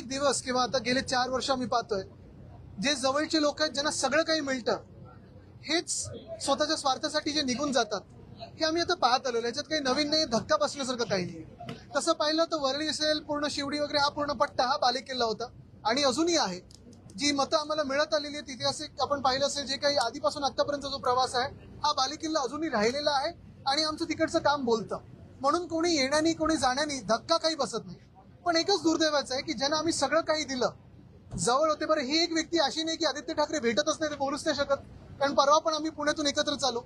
अनेक दिवस किंवा आता गेले 4 वर्ष आम्ही पाहतोय, जे जवळचे लोक आहेत ज्यांना सगळं काही मिळतं, हेच स्वतःच्या स्वार्थासाठी जे निघून जातात, हे आम्ही आता पाहत आलेलो. याच्यात काही नवीन नाही, धक्का बसल्यासारखं काही नाही. तसं पाहिलं तर वरळी असेल, पूर्ण शिवडी वगैरे हा पूर्ण पट्टा हा बालेकिल्ला होता आणि अजूनही आहे. जी मतं आम्हाला मिळत आलेली आहेत ऐतिहासिक आपण पाहिलं असेल, जे काही आधीपासून आतापर्यंत जो प्रवास आहे, हा बालेकिल्ला अजूनही राहिलेला आहे आणि आमचं तिकडचं काम बोलतं. म्हणून कोणी येण्यानी कोणी जाण्यानी धक्का काही बसत नाही. पण एकच दुर्दैवाचं आहे की ज्यांना आम्ही सगळं काही दिलं, जवळ होते. बरं, ही एक व्यक्ती अशी नाही की आदित्य ठाकरे भेटतच नाही, ते बोलूच नाही शकत, कारण परवा पण आम्ही पुण्यातून एकत्र चालू.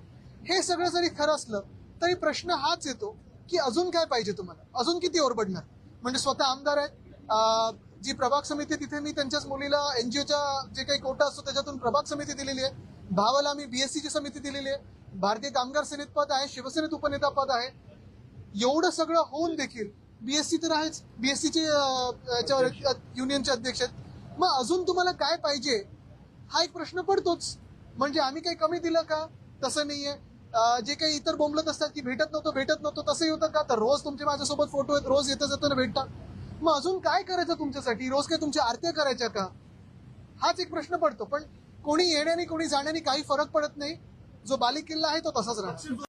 हे सगळं जरी खरं असलं तरी प्रश्न हाच येतो की अजून काय पाहिजे तुम्हाला, अजून किती ओरबडणार. म्हणजे स्वतः आमदार आहेत, जी प्रभाग समिती तिथे मी त्यांच्याच मुलीला एनजीओच्या जे काही कोटा असतो त्याच्यातून प्रभाग समिती दिलेली आहे. भावाला मी बीएससीची समिती दिलेली आहे. भारतीय कामगार सेनेत पद आहे, शिवसेनेत उपनेता पद आहे. एवढं सगळं होऊन देखील बीएससी तर आहेच, बीएससीचे युनियनचे अध्यक्ष आहेत. मग अजून तुम्हाला काय पाहिजे हा एक प्रश्न पडतोच. म्हणजे आम्ही काही कमी दिलं का? तसं नाहीये. जे काही इतर बोंबलत असतात की भेटत नव्हतं, तसंही होतं का? तर रोज तुमचे माझ्यासोबत फोटो आहेत, रोज येता जाताना भेटता. मग अजून काय करायचं तुमच्यासाठी? रोज काय तुमच्या आरत्या करायच्या का? हाच एक प्रश्न पडतो. पण कोणी येण्याने कोणी जाण्याने काही फरक पडत नाही. जो बालेकिल्ला आहे तो तसाच राहतो.